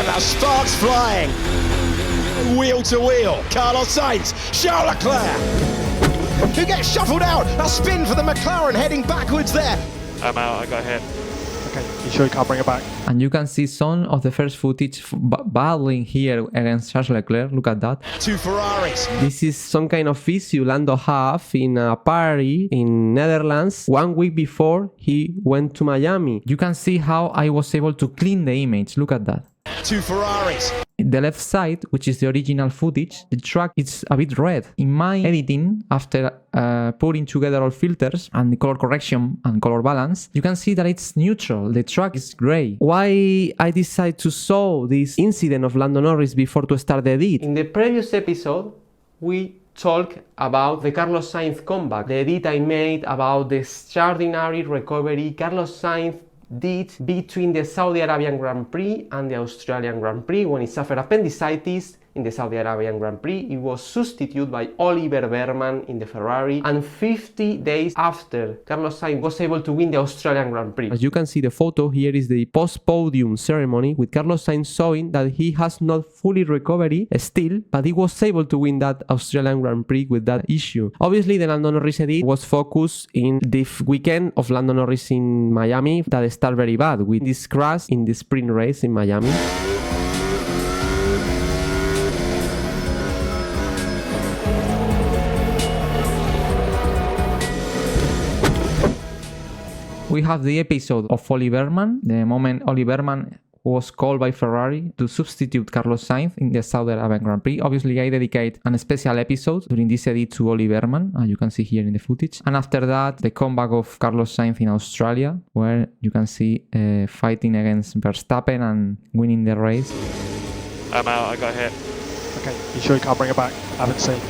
at that, sparks flying. Wheel to wheel, Carlos Sainz, Charles Leclerc, who gets shuffled out. A spin for the McLaren heading backwards there. I'm out, I got hit. Okay, you sure you can't bring it back? And you can see some of the first footage battling here against Charles Leclerc. Look at that. Two Ferraris. This is some kind of issue Lando had in a party in Netherlands 1 week before he went to Miami. You can see how I was able to clean the image. Look at that. Two Ferraris. The left side, which is the original footage, the track is a bit red. In my editing, after putting together all filters and the color correction and color balance, you can see that it's neutral. The track is gray. Why I decided to show this incident of Lando Norris before to start the edit? In the previous episode, we talked about the Carlos Sainz comeback. The edit I made about the extraordinary recovery Carlos Sainz did between the Saudi Arabian Grand Prix and the Australian Grand Prix when he suffered appendicitis. In the Saudi Arabian Grand Prix, he was substituted by Oliver Behrman in the Ferrari, and 50 days after, Carlos Sainz was able to win the Australian Grand Prix. As you can see the photo, here is the post-podium ceremony with Carlos Sainz showing that he has not fully recovered still, but he was able to win that Australian Grand Prix with that issue. Obviously, the Lando Norris edit was focused in the weekend of Lando Norris in Miami that started very bad with this crash in the sprint race in Miami. We have the episode of Oli Behrman, the moment Oli Behrman was called by Ferrari to substitute Carlos Sainz in the Saudi Arabian Grand Prix. Obviously, I dedicate a special episode during this edit to Oli Behrman, as you can see here in the footage. And after that, the comeback of Carlos Sainz in Australia, where you can see fighting against Verstappen and winning the race. I'm out, I got hit. Okay, you sure you can't bring it back? Haven't seen.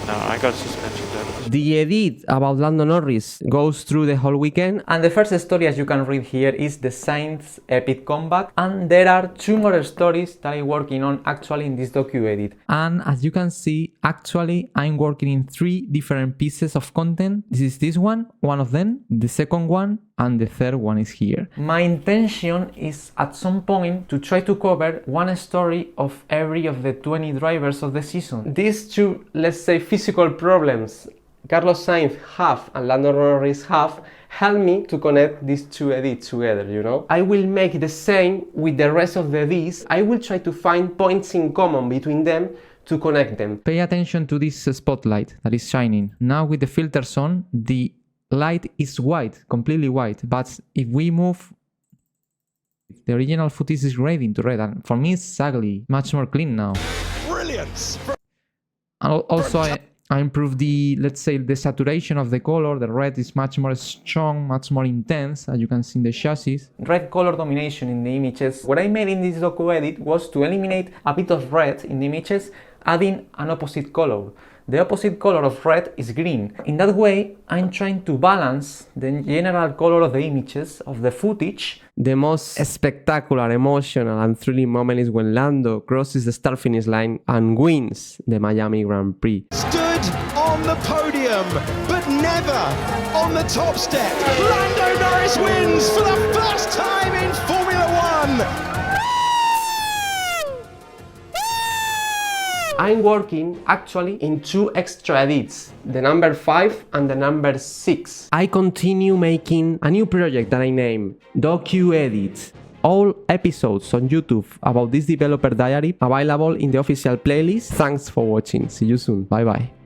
No, I got suspension there. The edit about Lando Norris goes through the whole weekend. And the first story, as you can read here, is the Sainz epic comeback. And there are two more stories that I'm working on actually in this docu-edit. And as you can see, actually, I'm working in 3 different pieces of content. This is this one of them, the second one, and the third one is here. My intention is at some point to try to cover one story of every of the 20 drivers of the season. These two, let's say, physical problems Carlos Sainz have and Lando Norris have helped me to connect these two edits together, you know? I will make the same with the rest of the edits. I will try to find points in common between them to connect them. Pay attention to this spotlight that is shining. Now with the filters on, the light is white, completely white, but if we move, the original footage is red into red, and for me it's ugly, much more clean now. Brilliance. And also I improved the, let's say, the saturation of the color. The red is much more strong, much more intense, as you can see in the chassis. Red color domination in the images. What I made in this docu edit was to eliminate a bit of red in the images, adding an opposite color. The opposite color of red is green. In that way, I'm trying to balance the general color of the images, of the footage. The most spectacular, emotional and thrilling moment is when Lando crosses the start-finish line and wins the Miami Grand Prix. Stood on the podium, but never on the top step. Lando Norris wins for the first time in Formula One. I'm working actually in 2 extra edits, the number 5 and the number 6. I continue making a new project that I name Docu Edits. All episodes on YouTube about this developer diary available in the official playlist. Thanks for watching. See you soon. Bye bye.